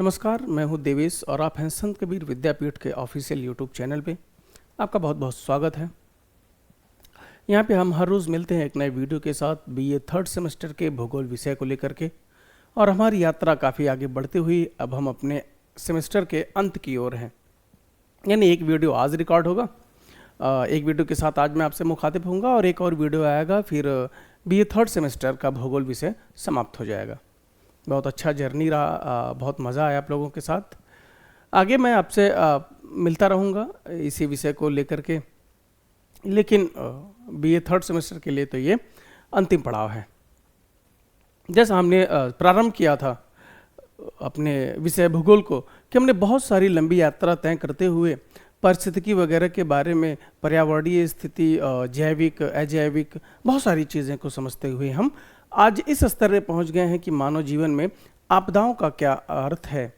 नमस्कार, मैं हूं देवेश और आप हैं संत कबीर विद्यापीठ के ऑफिशियल यूट्यूब चैनल पे। आपका बहुत बहुत स्वागत है। यहाँ पे हम हर रोज़ मिलते हैं एक नए वीडियो के साथ बीए थर्ड सेमेस्टर के भूगोल विषय को लेकर के। और हमारी यात्रा काफ़ी आगे बढ़ती हुई अब हम अपने सेमेस्टर के अंत की ओर हैं। यानी एक वीडियो आज रिकॉर्ड होगा, एक वीडियो के साथ आज मैं आपसे मुखातिब होऊंगा और एक और वीडियो आएगा, फिर बीए थर्ड सेमेस्टर का भूगोल विषय समाप्त हो जाएगा। बहुत अच्छा जर्नी रहा, बहुत मज़ा आया आप लोगों के साथ। आगे मैं आपसे मिलता रहूँगा इसी विषय को लेकर के, लेकिन बीए थर्ड सेमेस्टर के लिए तो ये अंतिम पड़ाव है। जैसा हमने प्रारंभ किया था अपने विषय भूगोल को कि हमने बहुत सारी लंबी यात्रा तय करते हुए पारिस्थितिकी वगैरह के बारे में, पर्यावरणीय स्थिति, जैविक अजैविक बहुत सारी चीज़ें को समझते हुए हम आज इस स्तर पर पहुंच गए हैं कि मानव जीवन में आपदाओं का क्या अर्थ है,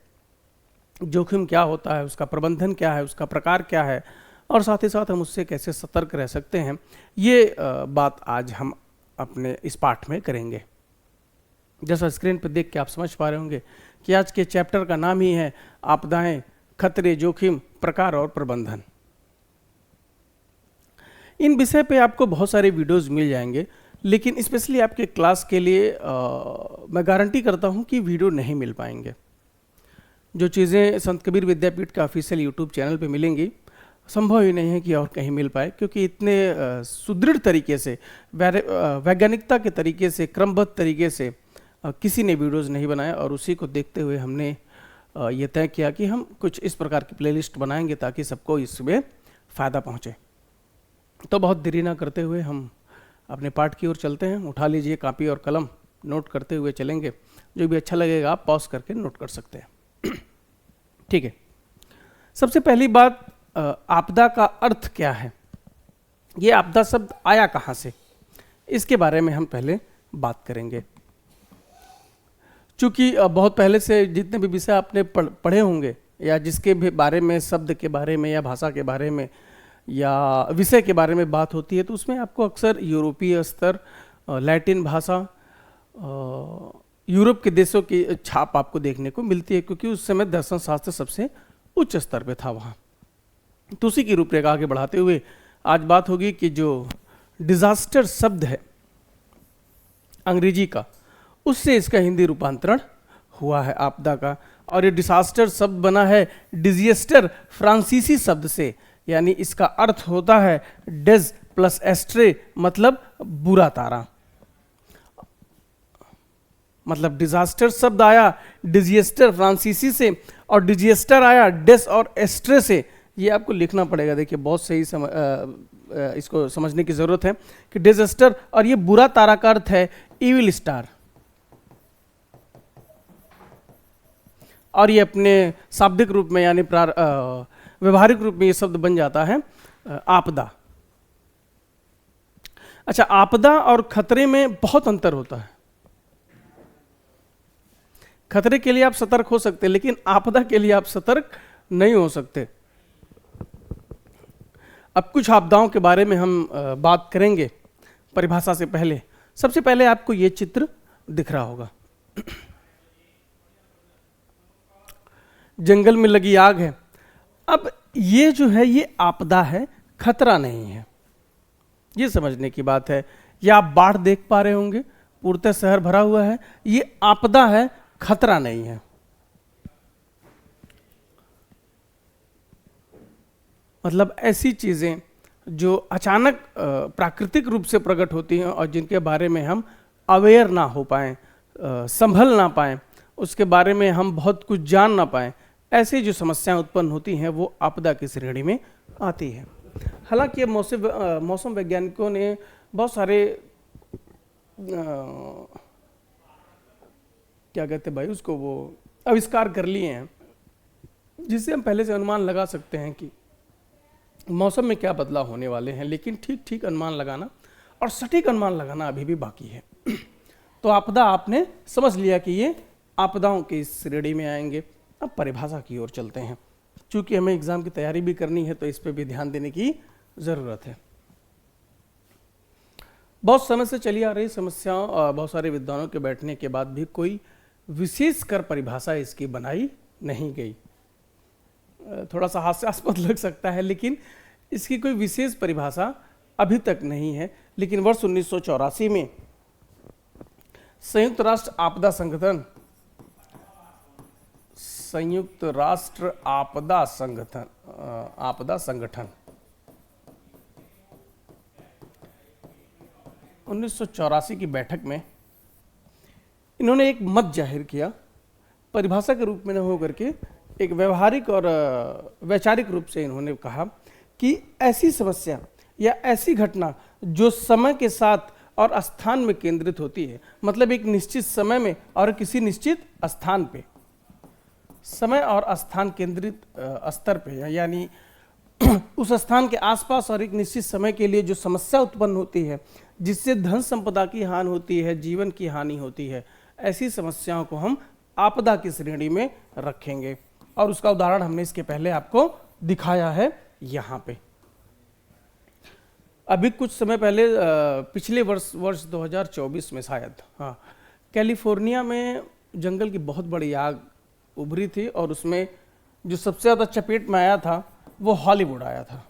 जोखिम क्या होता है, उसका प्रबंधन क्या है, उसका प्रकार क्या है और साथ ही साथ हम उससे कैसे सतर्क रह सकते हैं। ये बात आज हम अपने इस पाठ में करेंगे। जैसा स्क्रीन पर देख के आप समझ पा रहे होंगे कि आज के चैप्टर का नाम ही है आपदाएं, खतरे, जोखिम, प्रकार और प्रबंधन। इन विषय पे आपको बहुत सारे वीडियोस मिल जाएंगे, लेकिन स्पेशली आपके क्लास के लिए मैं गारंटी करता हूं कि वीडियो नहीं मिल पाएंगे। जो चीज़ें संत कबीर विद्यापीठ का ऑफिशियल यूट्यूब चैनल पे मिलेंगी, संभव ही नहीं है कि और कहीं मिल पाए, क्योंकि इतने सुदृढ़ तरीके से, वैज्ञानिकता के तरीके से, क्रमबद्ध तरीके से किसी ने वीडियोज़ नहीं बनाए। और उसी को देखते हुए हमने ये तय किया कि हम कुछ इस प्रकार की प्लेलिस्ट बनाएंगे ताकि सबको इसमें फ़ायदा पहुँचे। तो बहुत देरी ना करते हुए हम अपने पाठ की ओर चलते हैं। उठा लीजिए कापी और कलम, नोट करते हुए चलेंगे। जो भी अच्छा लगेगा आप पॉज करके नोट कर सकते हैं। ठीक है, सबसे पहली बात, आपदा का अर्थ क्या है, ये आपदा शब्द आया कहाँ से, इसके बारे में हम पहले बात करेंगे। चूंकि बहुत पहले से जितने भी विषय आपने पढ़े होंगे या जिसके भी बारे में, शब्द के बारे में या भाषा के बारे में या विषय के बारे में बात होती है, तो उसमें आपको अक्सर यूरोपीय स्तर, लैटिन भाषा, यूरोप के देशों की छाप आपको देखने को मिलती है, क्योंकि उस समय दर्शन शास्त्र सबसे उच्च स्तर पे था वहाँ। तो उसी की रूपरेखा आगे बढ़ाते हुए आज बात होगी कि जो डिजास्टर शब्द है अंग्रेजी का, उससे इसका हिंदी रूपांतरण हुआ है आपदा का। और ये डिजास्टर शब्द बना है डिजिएस्टर फ्रांसीसी शब्द से, यानी इसका अर्थ होता है डेज प्लस एस्ट्रे, मतलब बुरा तारा। मतलब डिजास्टर शब्द आया डिजिएस्टर फ्रांसीसी से और डिजिएस्टर आया डेस और एस्ट्रे से। ये आपको लिखना पड़ेगा, देखिए बहुत सही इसको समझने की जरूरत है कि डिजास्टर और ये बुरा तारा का अर्थ है इविल स्टार, और ये अपने शाब्दिक रूप में यानी व्यवहारिक रूप में ये शब्द बन जाता है आपदा। अच्छा, आपदा और खतरे में बहुत अंतर होता है। खतरे के लिए आप सतर्क हो सकते हैं, लेकिन आपदा के लिए आप सतर्क नहीं हो सकते। अब कुछ आपदाओं के बारे में हम बात करेंगे परिभाषा से पहले। सबसे पहले आपको ये चित्र दिख रहा होगा, जंगल में लगी आग है। अब ये जो है ये आपदा है, खतरा नहीं है, ये समझने की बात है। या आप बाढ़ देख पा रहे होंगे, पूर्णतः शहर भरा हुआ है, ये आपदा है, खतरा नहीं है। मतलब ऐसी चीजें जो अचानक प्राकृतिक रूप से प्रकट होती हैं और जिनके बारे में हम अवेयर ना हो पाएं, संभल ना पाएं, उसके बारे में हम बहुत कुछ जान ना पाएं, ऐसी जो समस्याएं उत्पन्न होती हैं वो आपदा की श्रेणी में आती है। हालांकि मौसम वैज्ञानिकों ने बहुत सारे क्या कहते हैं भाई उसको, वो आविष्कार कर लिए हैं जिससे हम पहले से अनुमान लगा सकते हैं कि मौसम में क्या बदलाव होने वाले हैं। लेकिन ठीक अनुमान लगाना और सटीक अनुमान लगाना अभी भी बाकी है। तो आपदा आपने समझ लिया कि ये आपदाओं की श्रेणी में आएंगे। अब परिभाषा की ओर चलते हैं। चूंकि हमें एग्जाम की तैयारी भी करनी है तो इस पे भी ध्यान देने की जरूरत है। बहुत समय से चली आ रही समस्याओं, बहुत सारे विद्वानों के बैठने के बाद भी कोई विशेष कर परिभाषा इसकी बनाई नहीं गई। थोड़ा सा हास्यास्पद लग सकता है, लेकिन इसकी कोई विशेष परिभाषा अभी तक नहीं है। लेकिन वर्ष 1984 में संयुक्त राष्ट्र आपदा संगठन, संयुक्त राष्ट्र आपदा संगठन 1984 की बैठक में इन्होंने एक मत जाहिर किया, परिभाषा के रूप में न होकर के एक व्यवहारिक और वैचारिक रूप से इन्होंने कहा कि ऐसी समस्या या ऐसी घटना जो समय के साथ और स्थान में केंद्रित होती है, मतलब एक निश्चित समय में और किसी निश्चित स्थान पे, समय और स्थान केंद्रित स्तर पे, यानी उस स्थान के आसपास और एक निश्चित समय के लिए जो समस्या उत्पन्न होती है जिससे धन संपदा की हानि होती है, जीवन की हानि होती है, ऐसी समस्याओं को हम आपदा की श्रेणी में रखेंगे। और उसका उदाहरण हमने इसके पहले आपको दिखाया है यहाँ पे। अभी कुछ समय पहले पिछले वर्ष 2024 में शायद, हाँ, कैलिफोर्निया में जंगल की बहुत बड़ी आग उभरी थी और उसमें जो सबसे ज़्यादा चपेट में आया था वो हॉलीवुड आया था।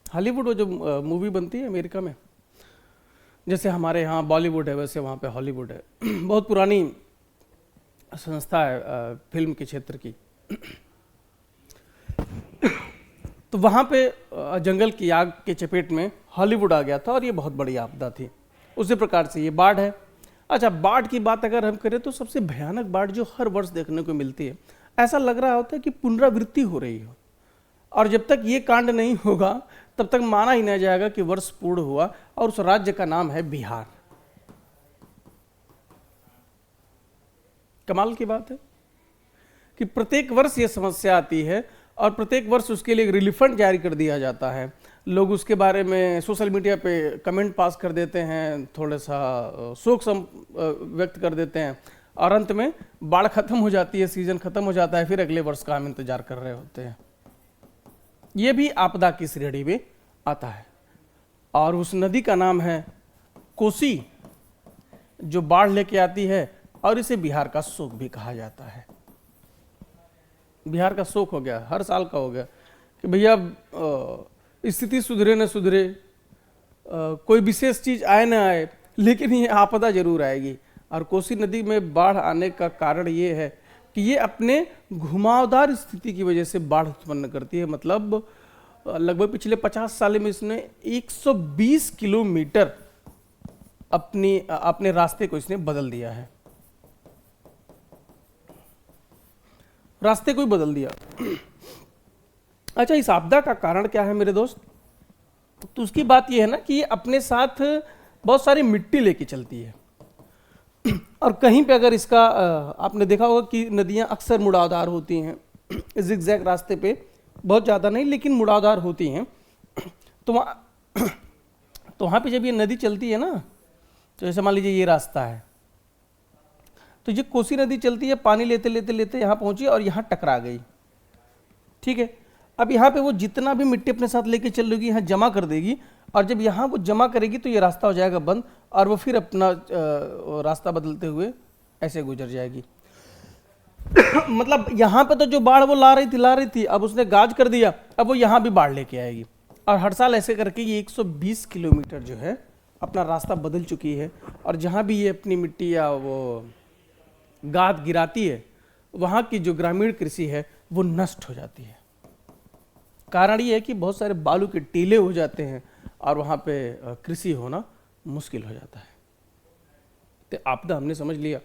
हॉलीवुड वो जो मूवी बनती है अमेरिका में, जैसे हमारे यहाँ बॉलीवुड है वैसे वहाँ पे हॉलीवुड है। बहुत पुरानी संस्था है फिल्म के क्षेत्र की। तो वहाँ पे जंगल की आग के चपेट में हॉलीवुड आ गया था और ये बहुत बड़ी आपदा थी। उसी प्रकार से ये बाढ़ है। अच्छा, बाढ़ की बात अगर हम करें तो सबसे भयानक बाढ़ जो हर वर्ष देखने को मिलती है, ऐसा लग रहा होता है कि पुनरावृत्ति हो रही हो, और जब तक ये कांड नहीं होगा तब तक माना ही नहीं जाएगा कि वर्ष पूर्ण हुआ। और उस राज्य का नाम है बिहार। कमाल की बात है कि प्रत्येक वर्ष ये समस्या आती है और प्रत्येक वर्ष उसके लिए रिलीफ फंड जारी कर दिया जाता है। लोग उसके बारे में सोशल मीडिया पे कमेंट पास कर देते हैं, थोड़ा सा शोक व्यक्त कर देते हैं, और अंत में बाढ़ खत्म हो जाती है, सीजन खत्म हो जाता है, फिर अगले वर्ष का हम इंतजार कर रहे होते हैं। ये भी आपदा की श्रेणी में आता है। और उस नदी का नाम है कोसी, जो बाढ़ लेके आती है, और इसे बिहार का शोक भी कहा जाता है। बिहार का शोक हो गया, हर साल का हो गया कि भैया स्थिति सुधरे न सुधरे, कोई विशेष चीज आए न आए, लेकिन ये आपदा जरूर आएगी। और कोसी नदी में बाढ़ आने का कारण ये है कि ये अपने घुमावदार स्थिति की वजह से बाढ़ उत्पन्न करती है। मतलब लगभग पिछले 50 साल में इसने 120 किलोमीटर अपने रास्ते को इसने बदल दिया है, रास्ते को ही बदल दिया। अच्छा, इस आपदा का कारण क्या है मेरे दोस्त? तो उसकी बात यह है ना कि ये अपने साथ बहुत सारी मिट्टी लेके चलती है। और कहीं पे अगर इसका आपने देखा होगा कि नदियां अक्सर मुड़ावदार होती हैं, जिगजैग रास्ते पे, बहुत ज़्यादा नहीं लेकिन मुड़ावदार होती हैं। तो वहाँ पे जब ये नदी चलती है ना, तो जैसे मान लीजिए ये रास्ता है, तो ये कोसी नदी चलती है, पानी लेते लेते लेते यहाँ पहुँची और यहाँ टकरा गई। ठीक है, अब यहाँ पे वो जितना भी मिट्टी अपने साथ लेके चल रही यहाँ जमा कर देगी, और जब यहाँ वो जमा करेगी तो ये रास्ता हो जाएगा बंद, और वो फिर अपना रास्ता बदलते हुए ऐसे गुजर जाएगी। मतलब यहाँ पे तो जो बाढ़ वो ला रही थी, अब उसने गाज कर दिया, अब वो यहाँ भी बाढ़ लेके आएगी। और हर साल ऐसे करके ये 120 किलोमीटर जो है अपना रास्ता बदल चुकी है। और जहाँ भी ये अपनी मिट्टी या वो गाद गिराती है, वहाँ की जो ग्रामीण कृषि है वो नष्ट हो जाती है। कारण ये है कि बहुत सारे बालू के टीले हो जाते हैं और वहाँ पे कृषि होना मुश्किल हो जाता है। तो आपदा हमने समझ लिया,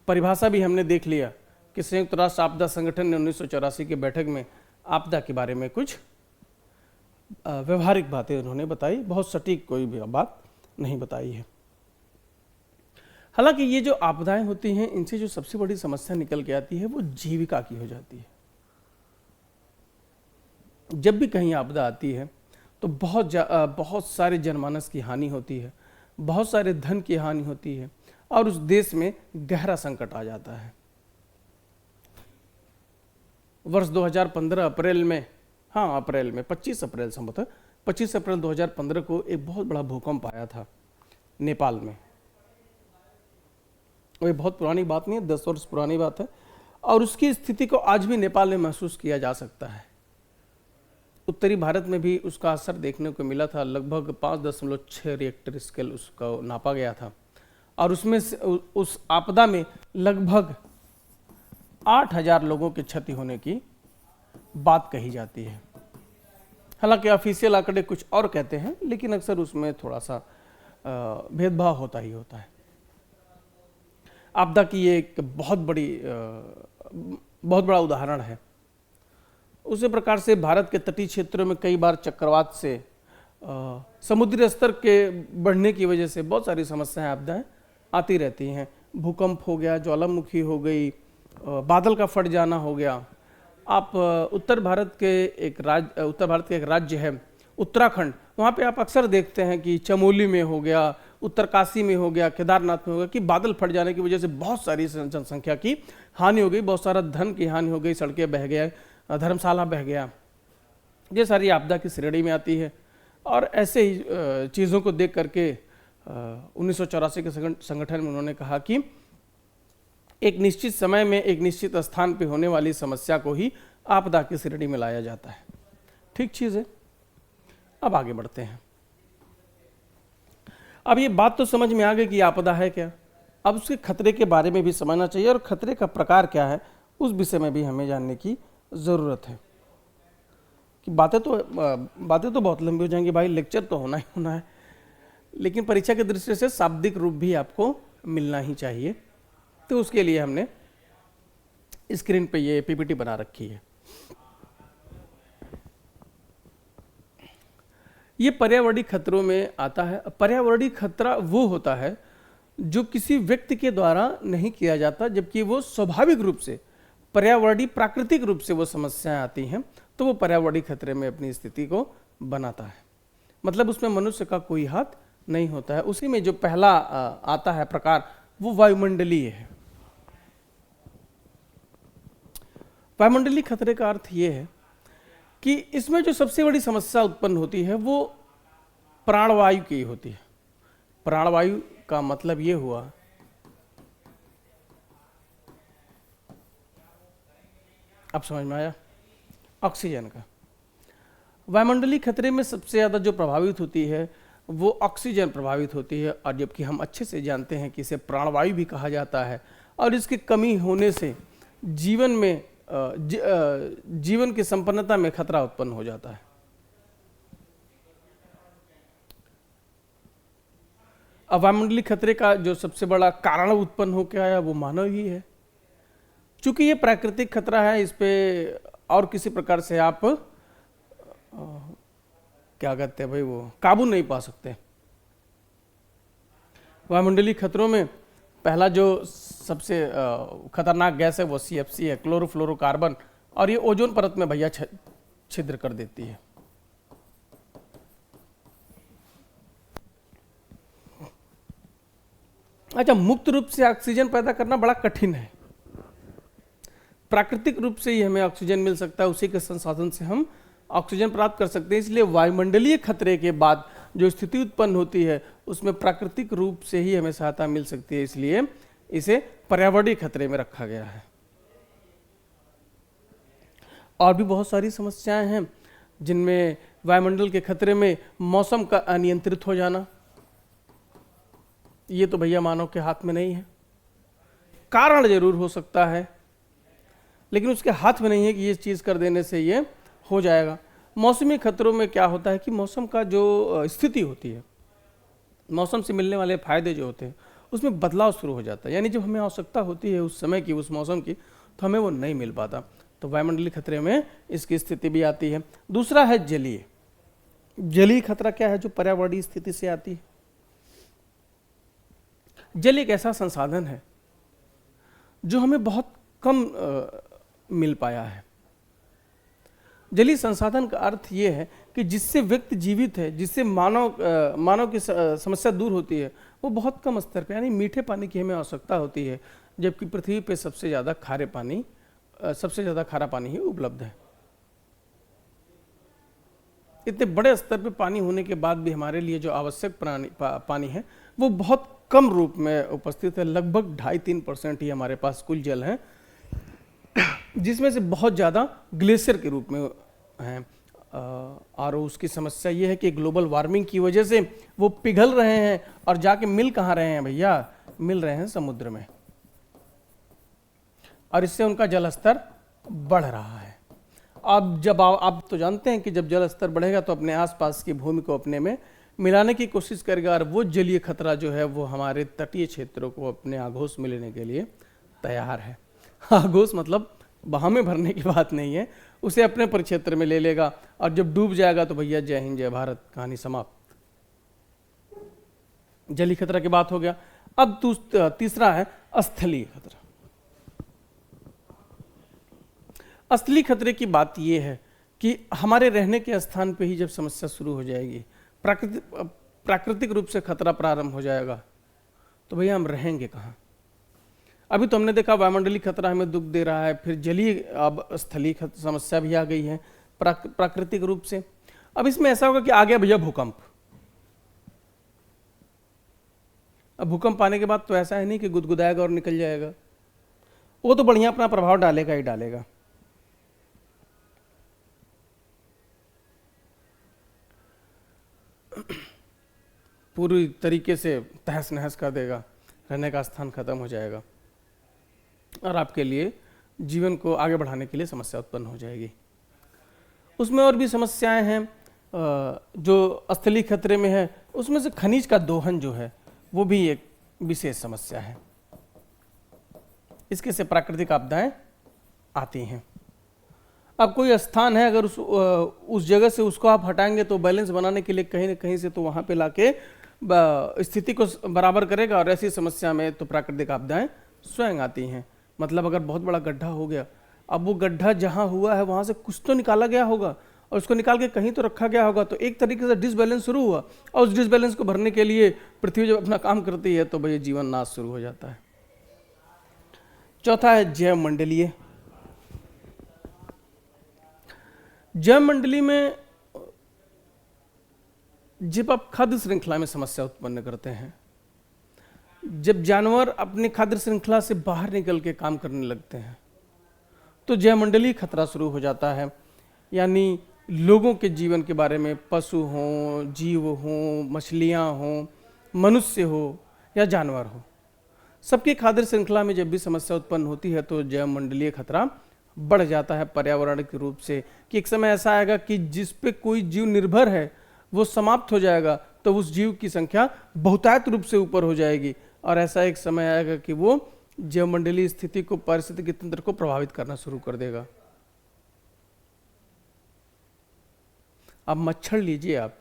परिभाषा भी हमने देख लिया कि संयुक्त राष्ट्र आपदा संगठन ने 1984 की बैठक में आपदा के बारे में कुछ व्यवहारिक बातें उन्होंने बताई, बहुत सटीक कोई भी बात नहीं बताई है। हालांकि ये जो आपदाएं होती हैं, इनसे जो सबसे बड़ी समस्या निकल के आती है वो जीविका की हो जाती है। जब भी कहीं आपदा आती है तो बहुत सारे जनमानस की हानि होती है, बहुत सारे धन की हानि होती है, और उस देश में गहरा संकट आ जाता है। वर्ष 2015 अप्रैल में, हाँ अप्रैल में 25 अप्रैल संभवतः 25 अप्रैल 2015 को एक बहुत बड़ा भूकंप आया था नेपाल में। ये बहुत पुरानी बात नहीं है, 10 वर्ष पुरानी बात है, और उसकी स्थिति को आज भी नेपाल में महसूस किया जा सकता है। उत्तरी भारत में भी उसका असर देखने को मिला था। लगभग 5.6 रिएक्टर स्केल उसका नापा गया था, और उसमें उस आपदा में लगभग 8,000 लोगों की क्षति होने की बात कही जाती है। हालांकि ऑफिशियल आंकड़े कुछ और कहते हैं, लेकिन अक्सर उसमें थोड़ा सा भेदभाव होता ही होता है। आपदा की ये एक बहुत बड़ा उदाहरण है। उसी प्रकार से भारत के तटीय क्षेत्रों में कई बार चक्रवात से समुद्री स्तर के बढ़ने की वजह से बहुत सारी समस्याएं, आपदाएं आती रहती हैं। भूकंप हो गया, ज्वालामुखी हो गई, बादल का फट जाना हो गया। आप उत्तर भारत के एक राज्य है उत्तराखंड, वहाँ पे आप अक्सर देखते हैं कि चमोली में हो गया, उत्तरकाशी में हो गया, केदारनाथ में हो गया कि बादल फट जाने की वजह से बहुत सारी जनसंख्या की हानि हो गई, बहुत सारा धन की हानि हो गई, सड़कें बह गया, धर्मशाला बह गया। ये सारी आपदा की श्रेणी में आती है। और ऐसे ही चीज़ों को देख करके 1984 के संगठन में उन्होंने कहा कि एक निश्चित समय में एक निश्चित स्थान पे होने वाली समस्या को ही आपदा की श्रेणी में लाया जाता है। ठीक चीज़ है। अब आगे बढ़ते हैं। अब ये बात तो समझ में आ गई कि आपदा है क्या। अब उसके खतरे के बारे में भी समझना चाहिए, और खतरे का प्रकार क्या है उस विषय में भी हमें जानने की ज़रूरत है। कि बातें तो बहुत लंबी हो जाएंगी भाई, लेक्चर तो होना ही होना है, लेकिन परीक्षा की दृष्टि से शाब्दिक रूप भी आपको मिलना ही चाहिए। तो उसके लिए हमने स्क्रीन पे ये पीपीटी बना रखी है। ये पर्यावरणीय खतरों में आता है। पर्यावरणीय खतरा वो होता है जो किसी व्यक्ति के द्वारा नहीं किया जाता, जबकि वो स्वाभाविक रूप से पर्यावरणीय प्राकृतिक रूप से वो समस्याएं आती हैं, तो वो पर्यावरणीय खतरे में अपनी स्थिति को बनाता है। मतलब उसमें मनुष्य का कोई हाथ नहीं होता है। उसी में जो पहला आता है प्रकार, वो वायुमंडलीय है। वायुमंडलीय खतरे का अर्थ ये है कि इसमें जो सबसे बड़ी समस्या उत्पन्न होती है वो प्राणवायु की होती है। प्राणवायु का मतलब ये हुआ अब समझ में आया, ऑक्सीजन का। वायुमंडलीय खतरे में सबसे ज़्यादा जो प्रभावित होती है वो ऑक्सीजन प्रभावित होती है, और जबकि हम अच्छे से जानते हैं कि इसे प्राणवायु भी कहा जाता है, और इसकी कमी होने से जीवन की संपन्नता में खतरा उत्पन्न हो जाता है। अब वायुमंडलीय खतरे का जो सबसे बड़ा कारण उत्पन्न होकर आया वो मानव ही है। चूंकि ये प्राकृतिक खतरा है, इस पे और किसी प्रकार से आप क्या कहते हैं भाई, वो काबू नहीं पा सकते। वायुमंडलीय खतरों में पहला जो सबसे खतरनाक गैस है वो CFC है, क्लोरोफ्लोरोकार्बन, और ये ओजोन परत में भैया छिद्र कर देती है। अच्छा, मुक्त रूप से ऑक्सीजन पैदा करना बड़ा कठिन है। प्राकृतिक रूप से ही हमें ऑक्सीजन मिल सकता है, उसी के संसाधन से हम ऑक्सीजन प्राप्त कर सकते हैं। इसलिए वायुमंडलीय खतरे के बाद जो स्थिति उत्पन्न होती है उसमें प्राकृतिक रूप से ही हमें सहायता मिल सकती है, इसलिए इसे पर्यावरणीय खतरे में रखा गया है। और भी बहुत सारी समस्याएं हैं जिनमें वायुमंडल के खतरे में मौसम का अनियंत्रित हो जाना, ये तो भैया मानव के हाथ में नहीं है। कारण जरूर हो सकता है, लेकिन उसके हाथ में नहीं है कि ये चीज़ कर देने से ये हो जाएगा। मौसमी खतरों में क्या होता है कि मौसम का जो स्थिति होती है, मौसम से मिलने वाले फायदे जो होते हैं उसमें बदलाव शुरू हो जाता है। यानी जब हमें आवश्यकता होती है उस समय की, उस मौसम की, तो हमें वो नहीं मिल पाता। तो वायुमंडलीय खतरे में इसकी स्थिति भी आती है। दूसरा है जलीय। जलीय खतरा क्या है? जो पर्यावरणीय स्थिति से आती है। जल एक ऐसा संसाधन है जो हमें बहुत कम मिल पाया है। जलीय संसाधन का अर्थ ये है कि जिससे व्यक्ति जीवित है, जिससे मानव की समस्या दूर होती है, वो बहुत कम स्तर पे, यानी मीठे पानी की हमें आवश्यकता होती है, जबकि पृथ्वी पे सबसे ज़्यादा खारा पानी ही उपलब्ध है। इतने बड़े स्तर पे पानी होने के बाद भी हमारे लिए जो आवश्यक पानी है वो बहुत कम रूप में उपस्थित है। लगभग 2.5-3% ही हमारे पास कुल जल है, जिसमें से बहुत ज़्यादा ग्लेशियर के रूप में हैं। और उसकी समस्या ये है कि ग्लोबल वार्मिंग की वजह से वो पिघल रहे हैं और जाके मिल कहाँ रहे हैं भैया, मिल रहे हैं समुद्र में, और इससे उनका जल स्तर बढ़ रहा है। अब जब आप तो जानते हैं कि जब जल स्तर बढ़ेगा तो अपने आसपास की भूमि को अपने में मिलाने की कोशिश करेगा, और वो जलीय खतरा जो है वो हमारे तटीय क्षेत्रों को अपने आगोश में लेने के लिए तैयार है। आगोश मतलब बहा में भरने की बात नहीं है, उसे अपने परिक्षेत्र में ले लेगा, और जब डूब जाएगा तो भैया जय हिंद जय भारत, कहानी समाप्त। जलीय खतरा की बात हो गया। अब तीसरा है स्थलीय खतरा। स्थलीय खतरे की बात यह है कि हमारे रहने के स्थान पे ही जब समस्या शुरू हो जाएगी, प्राकृतिक रूप से खतरा प्रारंभ हो जाएगा, तो भैया हम रहेंगे कहाँ। अभी तो हमने देखा वायुमंडलीय खतरा हमें दुख दे रहा है, फिर जलीय, अब स्थलीय समस्या भी आ गई है प्राकृतिक रूप से। अब इसमें ऐसा होगा कि आ गया भैया भूकंप। अब भूकंप आने के बाद तो ऐसा है नहीं कि गुदगुदाएगा और निकल जाएगा, वो तो बढ़िया अपना प्रभाव डालेगा ही डालेगा। पूरी तरीके से तहस नहस कर देगा, रहने का स्थान खत्म हो जाएगा, और आपके लिए जीवन को आगे बढ़ाने के लिए समस्या उत्पन्न हो जाएगी। उसमें और भी समस्याएं हैं जो स्थलीय खतरे में है। उसमें से खनिज का दोहन जो है वो भी एक विशेष समस्या है। इसके से प्राकृतिक आपदाएं आती हैं। अब कोई स्थान है, अगर उस जगह से उसको आप हटाएंगे तो बैलेंस बनाने के लिए कहीं ना कहीं से तो वहाँ पे लाके स्थिति को बराबर करेगा, और ऐसी समस्या में तो प्राकृतिक आपदाएं स्वयं आती हैं। मतलब अगर बहुत बड़ा गड्ढा हो गया, अब वो गड्ढा जहाँ हुआ है वहाँ से कुछ तो निकाला गया होगा, और उसको निकाल के कहीं तो रखा गया होगा, तो एक तरीके से डिसबैलेंस शुरू हुआ, और उस डिसबैलेंस को भरने के लिए पृथ्वी जब अपना काम करती है तो भैया जीवन नाश शुरू हो जाता है। चौथा है जैव मंडलीय। जैव मंडली में जब आप खाद्य श्रृंखला में समस्या उत्पन्न करते हैं, जब जानवर अपनी खाद्य श्रृंखला से बाहर निकल के काम करने लगते हैं, तो जैव मंडलीय खतरा शुरू हो जाता है। यानी लोगों के जीवन के बारे में, पशु हों, जीव हों, मछलियाँ हों, मनुष्य हो या जानवर हो, सबकी खाद्य श्रृंखला में जब भी समस्या उत्पन्न होती है तो जैव मंडलीय खतरा बढ़ जाता है पर्यावरण के रूप से। कि एक समय ऐसा आएगा कि जिस पे कोई जीव निर्भर है वो समाप्त हो जाएगा, तो उस जीव की संख्या बहुतायत रूप से ऊपर हो जाएगी, और ऐसा एक समय आएगा कि वो जैव मंडलीय स्थिति को, पारिस्थितिकी तंत्र को प्रभावित करना शुरू कर देगा। अब मच्छर लीजिए आप,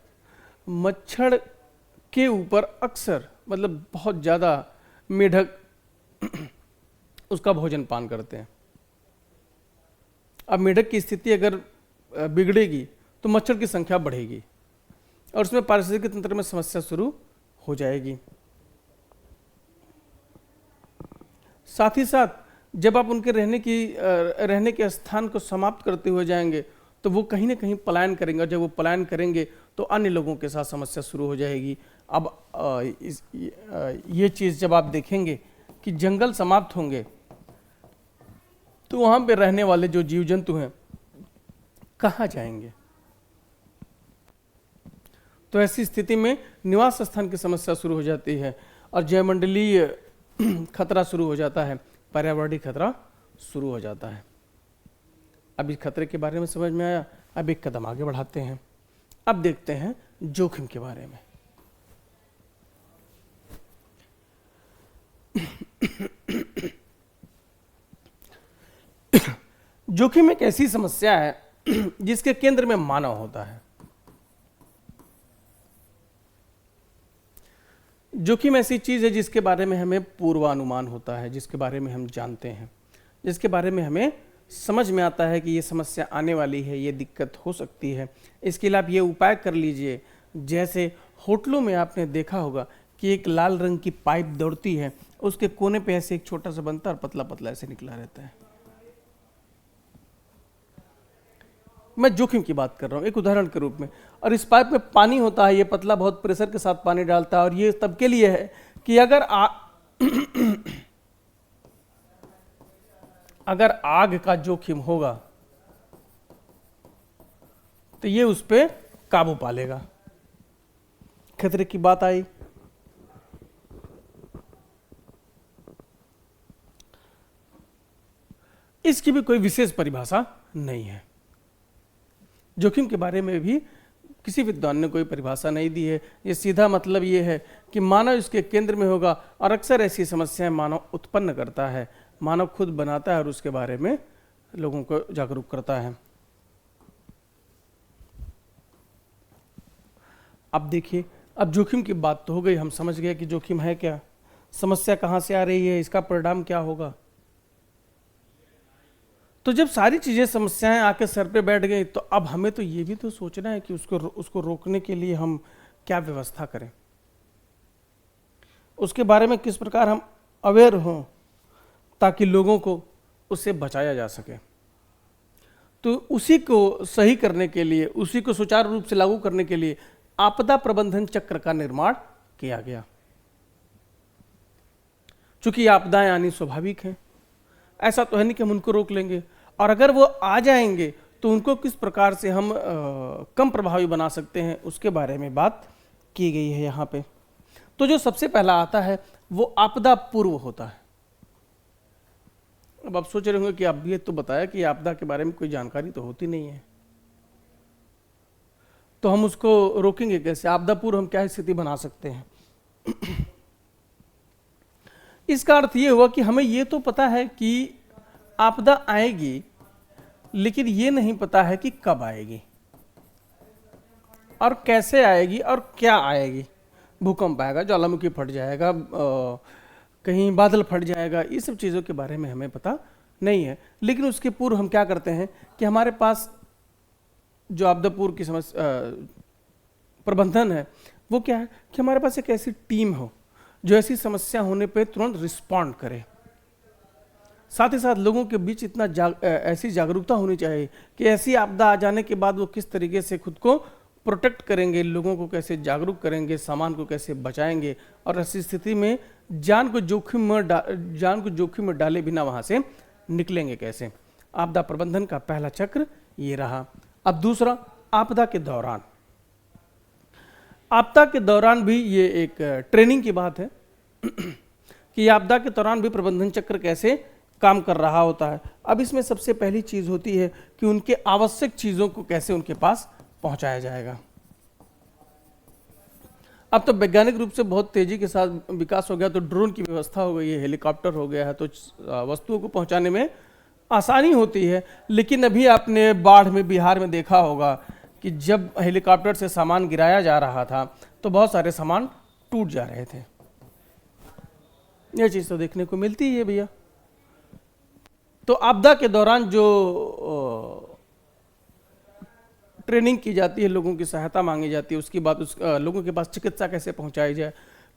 मच्छर के ऊपर अक्सर, मतलब बहुत ज़्यादा मेढक उसका भोजन पान करते हैं। अब मेढक की स्थिति अगर बिगड़ेगी तो मच्छर की संख्या बढ़ेगी, और उसमें पारिस्थितिकी तंत्र में समस्या शुरू हो जाएगी। साथ ही साथ जब आप उनके रहने के स्थान को समाप्त करते हुए जाएंगे तो वो कहीं ना कहीं पलायन करेंगे, और जब वो पलायन करेंगे तो अन्य लोगों के साथ समस्या शुरू हो जाएगी। अब ये चीज़ जब आप देखेंगे कि जंगल समाप्त होंगे तो वहाँ पे रहने वाले जो जीव जंतु हैं कहाँ जाएंगे। तो ऐसी स्थिति में निवास स्थान की समस्या शुरू हो जाती है, और जैवमंडलीय खतरा शुरू हो जाता है, पर्यावरणीय खतरा शुरू हो जाता है। अब इस खतरे के बारे में समझ में आया। अब एक कदम आगे बढ़ाते हैं, अब देखते हैं जोखिम के बारे में। जोखिम एक ऐसी समस्या है जिसके केंद्र में मानव होता है। जोखिम ऐसी चीज है जिसके बारे में हमें पूर्वानुमान होता है, जिसके बारे में हम जानते हैं, जिसके बारे में हमें समझ में आता है कि ये समस्या आने वाली है, ये दिक्कत हो सकती है, इसके लिए आप ये उपाय कर लीजिए। जैसे होटलों में आपने देखा होगा कि एक लाल रंग की पाइप दौड़ती है, उसके कोने पे ऐसे एक छोटा सा बनता है और पतला पतला ऐसे निकला रहता है। मैं जोखिम की बात कर रहा हूँ एक उदाहरण के रूप में। और इस पाइप में पानी होता है, ये पतला बहुत प्रेशर के साथ पानी डालता है, और ये तब के लिए है कि अगर आग का जोखिम होगा तो ये उस पर काबू पा लेगा। खतरे की बात आई, इसकी भी कोई विशेष परिभाषा नहीं है। जोखिम के बारे में भी किसी विद्वान ने कोई परिभाषा नहीं दी है। ये सीधा मतलब ये है कि मानव इसके केंद्र में होगा और अक्सर ऐसी समस्याएं मानव उत्पन्न करता है, मानव खुद बनाता है और उसके बारे में लोगों को जागरूक करता है। अब देखिए, अब जोखिम की बात तो हो गई, हम समझ गए कि जोखिम है क्या, समस्या कहाँ से आ रही है, इसका परिणाम क्या होगा। तो जब सारी चीजें समस्याएं आके सर पे बैठ गई तो अब हमें तो ये भी तो सोचना है कि उसको रोकने के लिए हम क्या व्यवस्था करें, उसके बारे में किस प्रकार हम अवेयर हों ताकि लोगों को उससे बचाया जा सके। तो उसी को सही करने के लिए, उसी को सुचारू रूप से लागू करने के लिए आपदा प्रबंधन चक्र का निर्माण किया गया। चूंकि आपदाएं आनी स्वाभाविक हैं, ऐसा तो है नहीं कि हम उनको रोक लेंगे, और अगर वो आ जाएंगे तो उनको किस प्रकार से हम कम प्रभावी बना सकते हैं, उसके बारे में बात की गई है यहाँ पे। तो जो सबसे पहला आता है वो आपदा पूर्व होता है। अब आप सोच रहे होंगे कि अब ये तो बताया कि आपदा के बारे में कोई जानकारी तो होती नहीं है, तो हम उसको रोकेंगे कैसे, आपदा पूर्व हम क्या स्थिति बना सकते हैं। इसका अर्थ ये हुआ कि हमें ये तो पता है कि आपदा आएगी, लेकिन ये नहीं पता है कि कब आएगी और कैसे आएगी और क्या आएगी। भूकंप आएगा, ज्वालामुखी फट जाएगा, कहीं बादल फट जाएगा, ये सब चीज़ों के बारे में हमें पता नहीं है। लेकिन उसके पूर्व हम क्या करते हैं कि हमारे पास जो आपदा पूर्व की समस्या प्रबंधन है वो क्या है कि हमारे पास एक ऐसी टीम हो जो ऐसी समस्या होने पे तुरंत रिस्पॉन्ड करे। साथ ही साथ लोगों के बीच इतना ऐसी जागरूकता होनी चाहिए कि ऐसी आपदा आ जाने के बाद वो किस तरीके से खुद को प्रोटेक्ट करेंगे, लोगों को कैसे जागरूक करेंगे, सामान को कैसे बचाएंगे, और ऐसी स्थिति में जान को जोखिम में डाले बिना वहाँ से निकलेंगे कैसे। आपदा प्रबंधन का पहला चक्र ये रहा। अब दूसरा, आपदा के दौरान। आपदा के दौरान भी ये एक ट्रेनिंग की बात है कि आपदा के दौरान भी प्रबंधन चक्र कैसे काम कर रहा होता है। अब इसमें सबसे पहली चीज होती है कि उनके आवश्यक चीजों को कैसे उनके पास पहुंचाया जाएगा। अब तो वैज्ञानिक रूप से बहुत तेजी के साथ विकास हो गया, तो ड्रोन की व्यवस्था हो गई है, हेलीकॉप्टर हो गया है, तो वस्तुओं को पहुंचाने में आसानी होती है। लेकिन अभी आपने बाढ़ में बिहार में देखा होगा कि जब हेलीकॉप्टर से सामान गिराया जा रहा था तो बहुत सारे सामान टूट जा रहे थे। यह चीज तो देखने को मिलती ही है भैया। तो आपदा के दौरान जो ट्रेनिंग की जाती है, लोगों की सहायता मांगी जाती है, उसकी बात लोगों के पास चिकित्सा कैसे पहुंचाई जाए,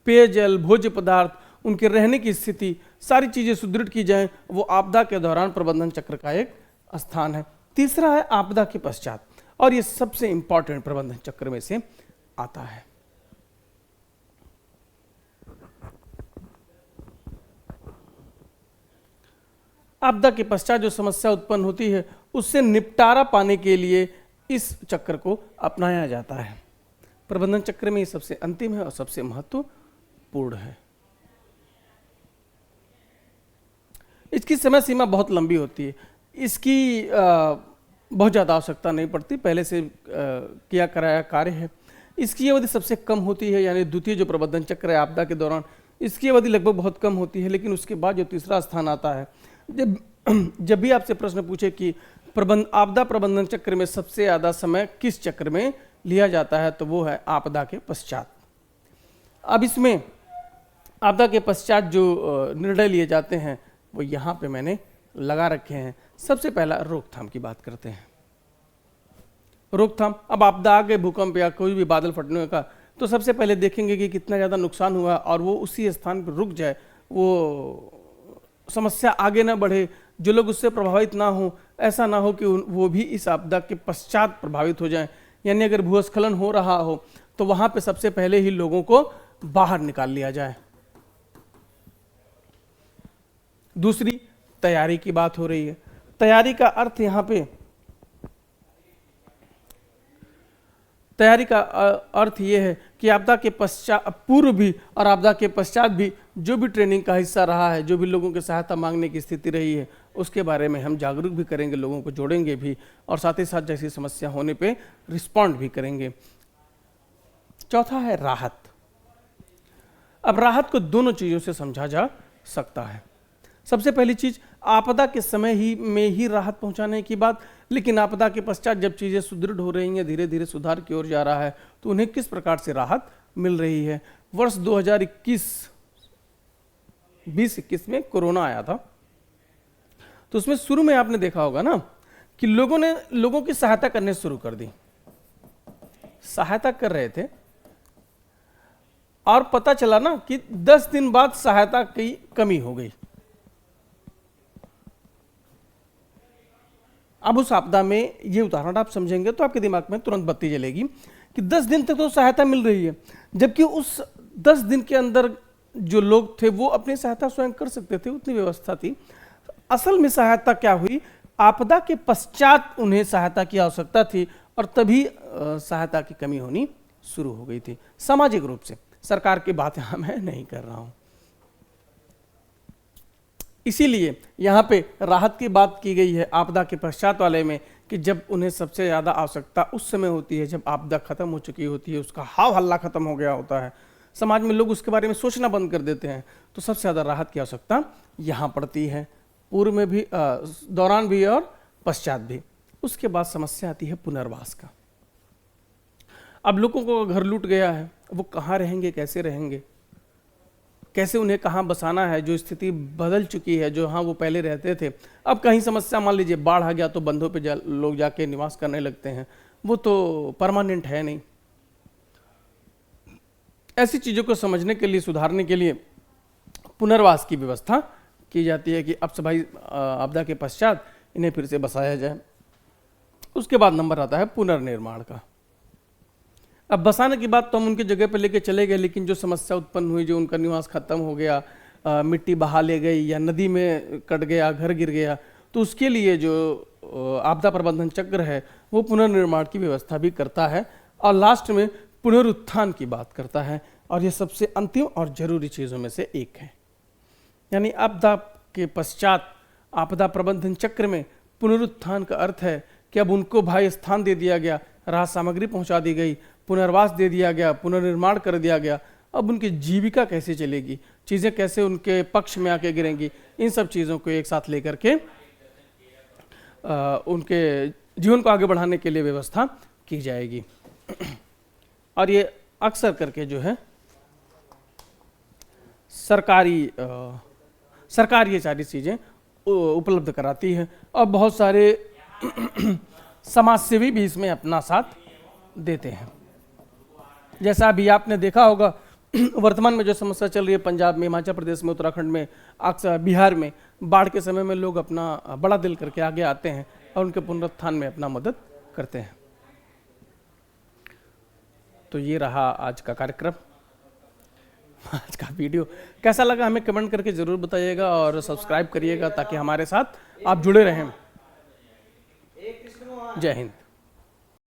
पेयजल, भोज्य पदार्थ, उनके रहने की स्थिति, सारी चीजें सुदृढ़ की जाएं, वो आपदा के दौरान प्रबंधन चक्र का एक स्थान है। तीसरा है आपदा के पश्चात, और ये सबसे इंपॉर्टेंट प्रबंधन चक्र में से आता है। आपदा के पश्चात जो समस्या उत्पन्न होती है उससे निपटारा पाने के लिए इस चक्र को अपनाया जाता है। प्रबंधन चक्र में ये सबसे अंतिम है और सबसे महत्वपूर्ण है। इसकी समय सीमा बहुत लंबी होती है, इसकी बहुत ज़्यादा आवश्यकता नहीं पड़ती, पहले से किया कराया कार्य है। इसकी अवधि सबसे कम होती है, यानी द्वितीय जो प्रबंधन चक्र है आपदा के दौरान, इसकी अवधि लगभग बहुत कम होती है। लेकिन उसके बाद जो तीसरा स्थान आता है, जब भी आपसे प्रश्न पूछे कि आपदा प्रबंधन चक्र में सबसे ज़्यादा समय किस चक्र में लिया जाता है, तो वो है आपदा के पश्चात। अब इसमें आपदा के पश्चात जो निर्णय लिए जाते हैं वो यहाँ पे मैंने लगा रखे हैं। सबसे पहला रोकथाम की बात करते हैं। रोकथाम, अब आपदा आ गए, भूकंप या कोई भी बादल फटने का, तो सबसे पहले देखेंगे कि कितना ज़्यादा नुकसान हुआ और वो उसी स्थान पर रुक जाए, वो समस्या आगे ना बढ़े, जो लोग उससे प्रभावित ना हो, ऐसा ना हो कि वो भी इस आपदा के पश्चात प्रभावित हो जाएं। यानी अगर भूस्खलन हो रहा हो तो वहाँ पे सबसे पहले ही लोगों को बाहर निकाल लिया जाए। दूसरी तैयारी की बात हो रही है। तैयारी का अर्थ यहाँ पे, तैयारी का अर्थ ये है कि आपदा के पश्चात, पूर्व भी और आपदा के पश्चात भी जो भी ट्रेनिंग का हिस्सा रहा है, जो भी लोगों की सहायता मांगने की स्थिति रही है, उसके बारे में हम जागरूक भी करेंगे, लोगों को जोड़ेंगे भी, और साथ ही साथ जैसी समस्या होने पे रिस्पॉन्ड भी करेंगे। चौथा है राहत। अब राहत को दोनों चीज़ों से समझा जा सकता है। सबसे पहली चीज, आपदा के समय ही में ही राहत पहुंचाने की बात, लेकिन आपदा के पश्चात जब चीजें सुदृढ़ हो रही हैं, धीरे धीरे सुधार की ओर जा रहा है, तो उन्हें किस प्रकार से राहत मिल रही है। वर्ष 2021 में कोरोना आया था, तो उसमें शुरू में आपने देखा होगा ना कि लोगों की सहायता करने शुरू कर दी, सहायता कर रहे थे, और पता चला ना कि 10 दिन बाद सहायता की कमी हो गई। अब उस आपदा में ये उदाहरण आप समझेंगे तो आपके दिमाग में तुरंत बत्ती जलेगी कि 10 दिन तक तो सहायता मिल रही है, जबकि उस 10 दिन के अंदर जो लोग थे वो अपनी सहायता स्वयं कर सकते थे, उतनी व्यवस्था थी। असल में सहायता क्या हुई, आपदा के पश्चात उन्हें सहायता की आवश्यकता थी, और तभी सहायता की कमी होनी शुरू हो गई थी, सामाजिक रूप से। सरकार की बात यहां मैं नहीं कर रहा हूं। इसीलिए यहाँ पे राहत की बात की गई है आपदा के पश्चात वाले में, कि जब उन्हें सबसे ज़्यादा आवश्यकता उस समय होती है जब आपदा खत्म हो चुकी होती है, उसका हाव हल्ला खत्म हो गया होता है, समाज में लोग उसके बारे में सोचना बंद कर देते हैं, तो सबसे ज़्यादा राहत की आवश्यकता यहाँ पड़ती है, पूर्व में भी, दौरान भी और पश्चात भी। उसके बाद समस्या आती है पुनर्वास का। अब लोगों को घर लूट गया है, वो कहाँ रहेंगे, कैसे रहेंगे, कैसे उन्हें कहाँ बसाना है, जो स्थिति बदल चुकी है, जो हाँ वो पहले रहते थे। अब कहीं समस्या, मान लीजिए बाढ़ आ गया तो बंधों पे लोग जाके निवास करने लगते हैं, वो तो परमानेंट है नहीं। ऐसी चीज़ों को समझने के लिए, सुधारने के लिए पुनर्वास की व्यवस्था की जाती है कि अब से भाई आपदा के पश्चात इन्हें फिर से बसाया जाए। उसके बाद नंबर आता है पुनर्निर्माण का। अब बसाने की बात तो हम उनकी जगह पर लेके चले गए, लेकिन जो समस्या उत्पन्न हुई, जो उनका निवास खत्म हो गया, मिट्टी बहा ले गई या नदी में कट गया, घर गिर गया, तो उसके लिए जो आपदा प्रबंधन चक्र है वो पुनर्निर्माण की व्यवस्था भी करता है, और लास्ट में पुनरुत्थान की बात करता है, और ये सबसे अंतिम और जरूरी चीज़ों में से एक है। यानी आपदा के पश्चात आपदा प्रबंधन चक्र में पुनरुत्थान का अर्थ है कि अब उनको भाई स्थान दे दिया गया, राहत सामग्री पहुंचा दी गई, पुनर्वास दे दिया गया, पुनर्निर्माण कर दिया गया। अब उनकी जीविका कैसे चलेगी, चीज़ें कैसे उनके पक्ष में आके गिरेंगी, इन सब चीज़ों को एक साथ लेकर के उनके जीवन को आगे बढ़ाने के लिए व्यवस्था की जाएगी। और ये अक्सर करके जो है सरकार ये सारी चीज़ें उपलब्ध कराती है, और बहुत सारे समाजसेवी भी इसमें अपना साथ देते हैं। जैसा अभी आपने देखा होगा वर्तमान में जो समस्या चल रही है पंजाब में, हिमाचल प्रदेश में, उत्तराखंड में, अक्सर बिहार में, बाढ़ के समय में लोग अपना बड़ा दिल करके आगे आते हैं और उनके पुनरुत्थान में अपना मदद करते हैं। तो ये रहा आज का कार्यक्रम, आज का वीडियो। कैसा लगा हमें कमेंट करके ज़रूर बताइएगा, और सब्सक्राइब करिएगा ताकि हमारे साथ आप जुड़े रहें। जय हिंद।